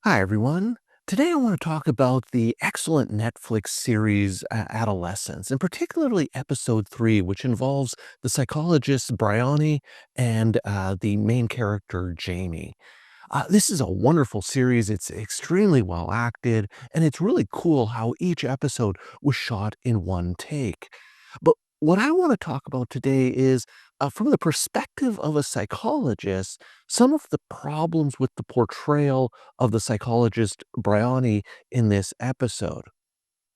Hi, everyone. Today I want to talk about the excellent Netflix series Adolescence, and particularly episode 3, which involves the psychologist Brioni and the main character Jaime. This is a wonderful series. It's extremely well acted, and it's really cool how each episode was shot in one take. But what I want to talk about today is, from the perspective of a psychologist, some of the problems with the portrayal of the psychologist Brioni in this episode.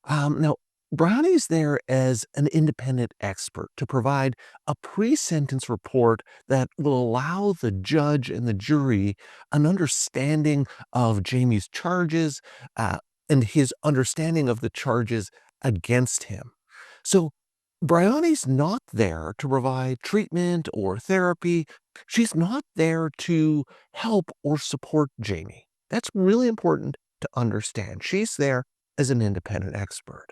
Now, Brownie's there as an independent expert to provide a pre sentence report that will allow the judge and the jury an understanding of Jamie's charges and his understanding of the charges against him. So, Bryony's not there to provide treatment or therapy. She's not there to help or support Jamie. That's really important to understand. She's there as an independent expert.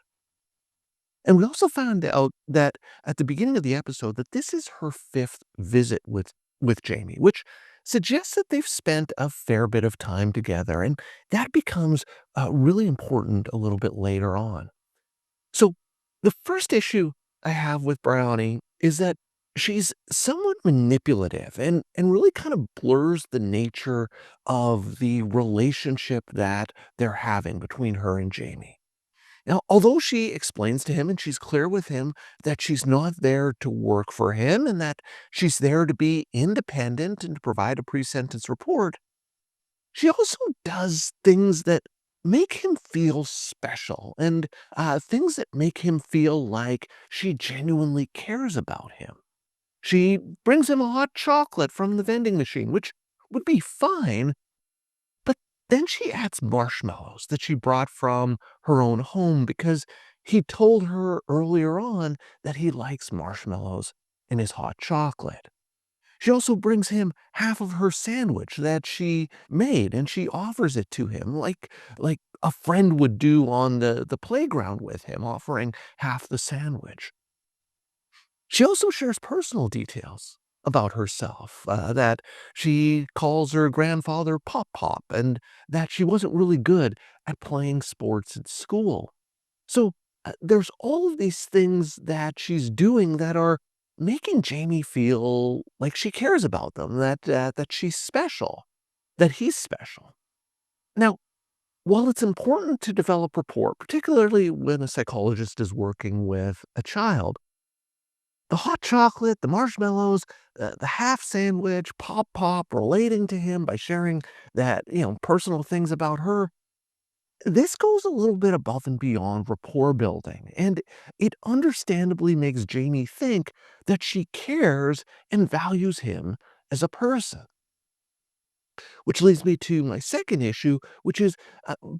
And we also found out that at the beginning of the episode that this is her fifth visit with Jamie, which suggests that they've spent a fair bit of time together, and that becomes really important a little bit later on. So the first issue I have with Brownie is that she's somewhat manipulative and really kind of blurs the nature of the relationship that they're having between her and Jamie. Now, although she explains to him and she's clear with him that she's not there to work for him and that she's there to be independent and to provide a pre sentence report, she also does things that make him feel special and things that make him feel like she genuinely cares about him. She brings him a hot chocolate from the vending machine, which would be fine, but then she adds marshmallows that she brought from her own home because he told her earlier on that he likes marshmallows in his hot chocolate. She also brings him half of her sandwich that she made and she offers it to him like a friend would do on the playground with him, offering half the sandwich. She also shares personal details about herself, that she calls her grandfather Pop Pop and that she wasn't really good at playing sports at school. So there's all of these things that she's doing that are making Jamie feel like she cares about them, that she's special, that he's special. Now, while it's important to develop rapport, particularly when a psychologist is working with a child, the hot chocolate, the marshmallows, the half sandwich, Pop Pop relating to him by sharing personal things about her, this goes a little bit above and beyond rapport building, and it understandably makes Jamie think that she cares and values him as a person. Which leads me to my second issue, which is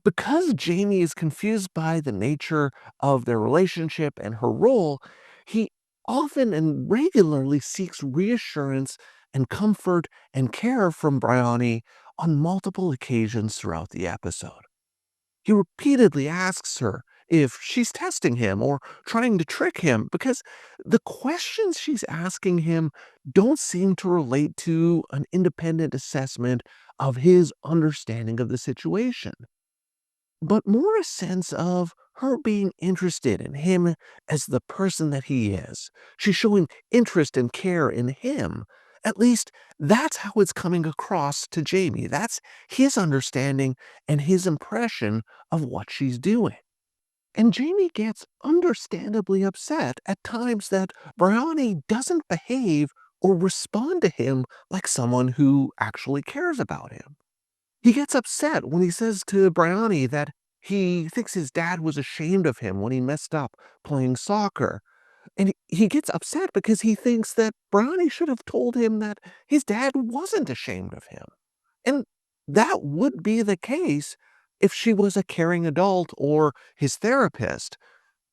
because Jamie is confused by the nature of their relationship and her role, he often and regularly seeks reassurance and comfort and care from Brioni on multiple occasions throughout the episode. He repeatedly asks her if she's testing him or trying to trick him because the questions she's asking him don't seem to relate to an independent assessment of his understanding of the situation, but more a sense of her being interested in him as the person that he is. She's showing interest and care in him. At least that's how it's coming across to Jamie. That's his understanding and his impression of what she's doing. And Jamie gets understandably upset at times that Brownie doesn't behave or respond to him like someone who actually cares about him. He gets upset when he says to Brioni that he thinks his dad was ashamed of him when he messed up playing soccer. And he gets upset because he thinks that Brownie should have told him that his dad wasn't ashamed of him. And that would be the case if she was a caring adult or his therapist,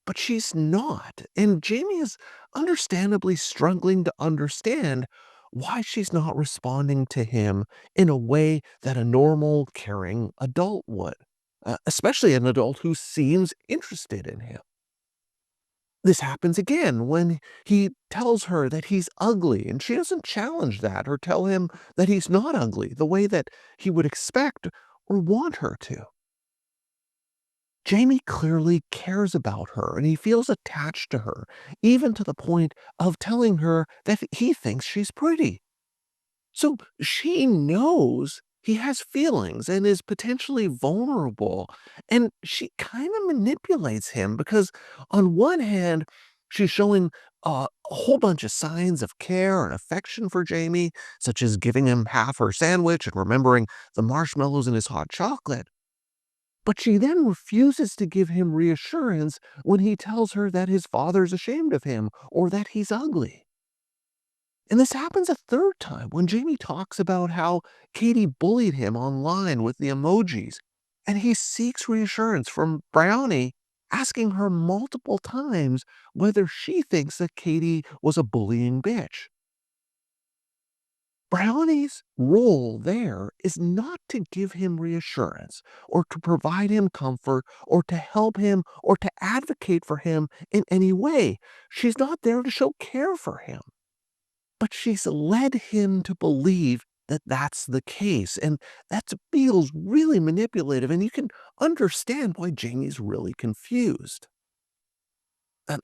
but she's not. And Jamie is understandably struggling to understand why she's not responding to him in a way that a normal, caring adult would, especially an adult who seems interested in him. This happens again when he tells her that he's ugly, and she doesn't challenge that or tell him that he's not ugly the way that he would expect, or want her to. Jamie clearly cares about her and he feels attached to her, even to the point of telling her that he thinks she's pretty. So she knows he has feelings and is potentially vulnerable. And she kind of manipulates him because, on one hand, she's showing a whole bunch of signs of care and affection for Jamie, such as giving him half her sandwich and remembering the marshmallows in his hot chocolate. But she then refuses to give him reassurance when he tells her that his father's ashamed of him or that he's ugly. And this happens a third time when Jamie talks about how Katie bullied him online with the emojis, and he seeks reassurance from Brownie, asking her multiple times whether she thinks that Katie was a bullying bitch. Brownie's role there is not to give him reassurance or to provide him comfort or to help him or to advocate for him in any way. She's not there to show care for him. But she's led him to believe that that's the case, and that feels really manipulative, and you can understand why Jamie's really confused.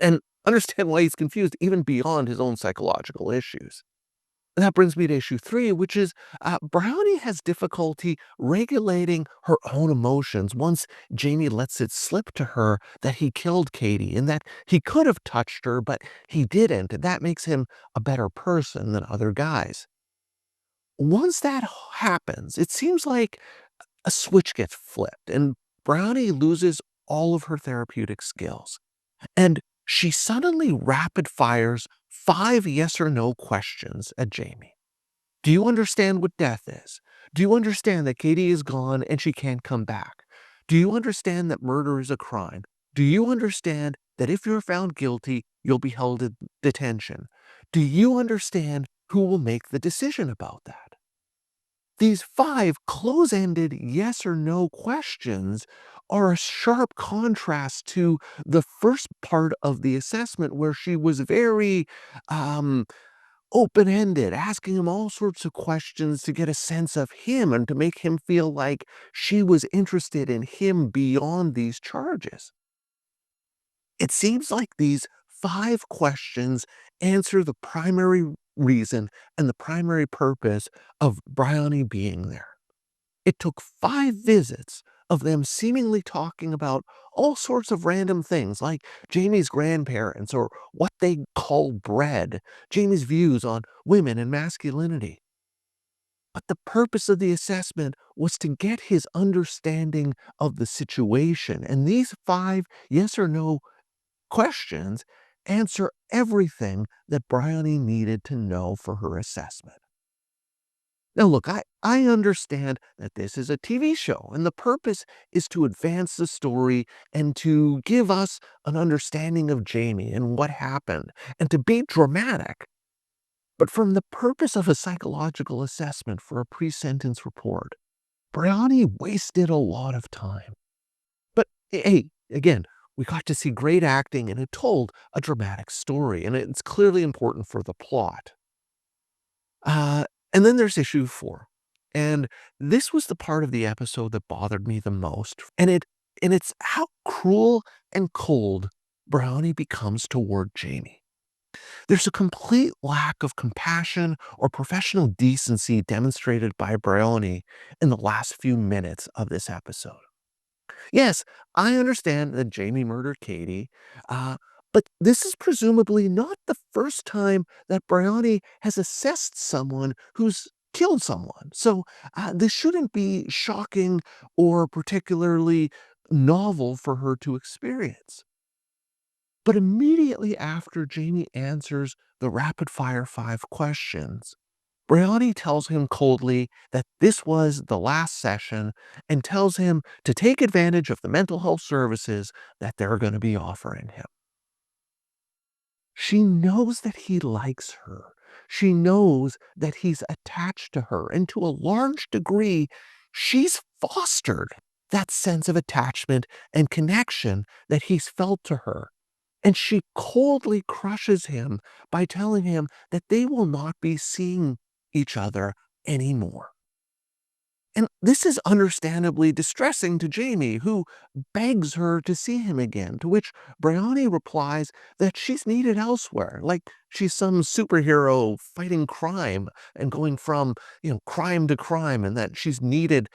And understand why he's confused even beyond his own psychological issues. And that brings me to issue 3, which is, Brownie has difficulty regulating her own emotions once Jamie lets it slip to her that he killed Katie and that he could have touched her, but he didn't, and that makes him a better person than other guys. Once that happens, it seems like a switch gets flipped, and Brownie loses all of her therapeutic skills. And she suddenly rapid fires 5 yes or no questions at Jamie. Do you understand what death is? Do you understand that Katie is gone and she can't come back? Do you understand that murder is a crime? Do you understand that if you're found guilty, you'll be held in detention? Do you understand who will make the decision about that? These 5 close ended yes or no questions are a sharp contrast to the first part of the assessment where she was very um, open ended, asking him all sorts of questions to get a sense of him and to make him feel like she was interested in him beyond these charges. It seems like these 5 questions answer the primary reason and the primary purpose of Briony being there. It took 5 visits of them seemingly talking about all sorts of random things like Jamie's grandparents or what they call bread, Jamie's views on women and masculinity. But the purpose of the assessment was to get his understanding of the situation. And these 5 yes or no questions answer everything that Bryony needed to know for her assessment. Now, look, I understand that this is a TV show, and the purpose is to advance the story and to give us an understanding of Jamie and what happened, and to be dramatic. But from the purpose of a psychological assessment for a pre sentence report, Brioni wasted a lot of time. But hey, again, we got to see great acting and it told a dramatic story, and it's clearly important for the plot. Uh, and then there's issue 4. And this was the part of the episode that bothered me the most. And it's how cruel and cold Brownie becomes toward Jamie. There's a complete lack of compassion or professional decency demonstrated by Brownie in the last few minutes of this episode. Yes, I understand that Jamie murdered Katie, uh, but this is presumably not the first time that Brioni has assessed someone who's killed someone. So this shouldn't be shocking or particularly novel for her to experience. But immediately after Jamie answers the rapid fire 5 questions, Brioni tells him coldly that this was the last session and tells him to take advantage of the mental health services that they're going to be offering him. She knows that he likes her. She knows that he's attached to her. And to a large degree, she's fostered that sense of attachment and connection that he's felt to her. And she coldly crushes him by telling him that they will not be seeing each other anymore. And this is understandably distressing to Jaime, who begs her to see him again, to which Brioni replies that she's needed elsewhere, like she's some superhero fighting crime and going from, crime to crime, and that she's needed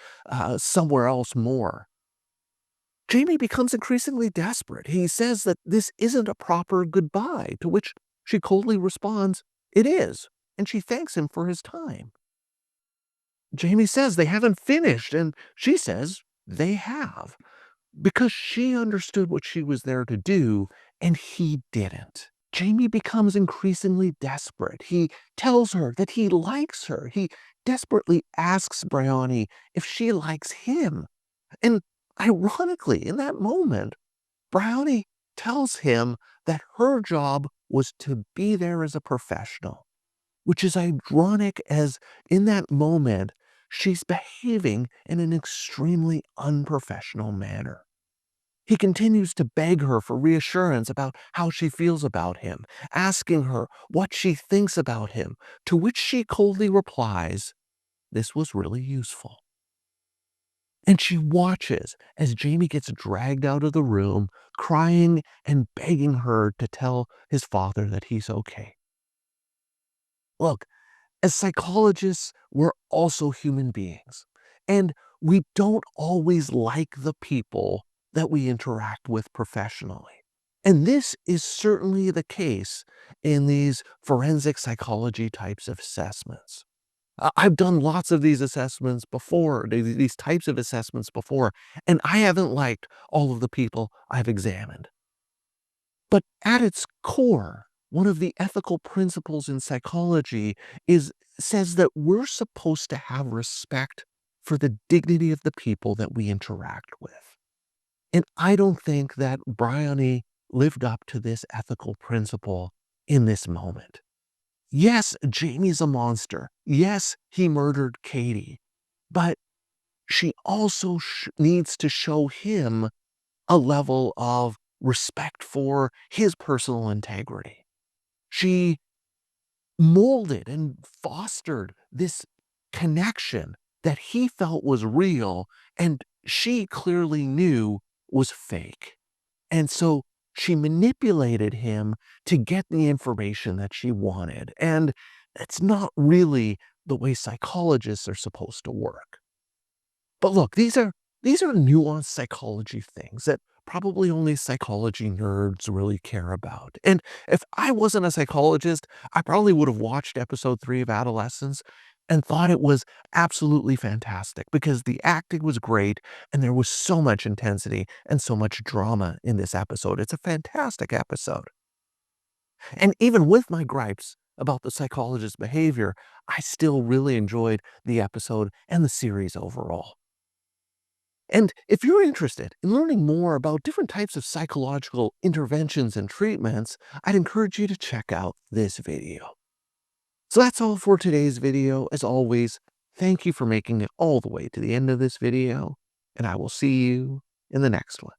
somewhere else more. Jaime becomes increasingly desperate. He says that this isn't a proper goodbye, to which she coldly responds, "It is," and she thanks him for his time. Jaime says they haven't finished, and she says they have, because she understood what she was there to do, and he didn't. Jaime becomes increasingly desperate. He tells her that he likes her. He desperately asks Brioni if she likes him. And ironically, in that moment, Brownie tells him that her job was to be there as a professional, which is ironic as in that moment, she's behaving in an extremely unprofessional manner. He continues to beg her for reassurance about how she feels about him, asking her what she thinks about him, to which she coldly replies, "This was really useful." And she watches as Jaime gets dragged out of the room, crying and begging her to tell his father that he's okay. Look, as psychologists, we're also human beings, and we don't always like the people that we interact with professionally. And this is certainly the case in these forensic psychology types of assessments. I've done lots of these assessments before, these types of assessments before, and I haven't liked all of the people I've examined. But at its core, one of the ethical principles in psychology is says that we're supposed to have respect for the dignity of the people that we interact with. And I don't think that Briony lived up to this ethical principle in this moment. Yes, Jamie's a monster. Yes, he murdered Katie. But she also needs to show him a level of respect for his personal integrity. She molded and fostered this connection that he felt was real and she clearly knew was fake. And so she manipulated him to get the information that she wanted. And it's not really the way psychologists are supposed to work. But look, these are nuanced psychology things that probably only psychology nerds really care about. And if I wasn't a psychologist, I probably would have watched episode 3 of Adolescence and thought it was absolutely fantastic because the acting was great and there was so much intensity and so much drama in this episode. It's a fantastic episode. And even with my gripes about the psychologist's behavior, I still really enjoyed the episode and the series overall. And if you're interested in learning more about different types of psychological interventions and treatments, I'd encourage you to check out this video. So that's all for today's video. As always, thank you for making it all the way to the end of this video, and I will see you in the next one.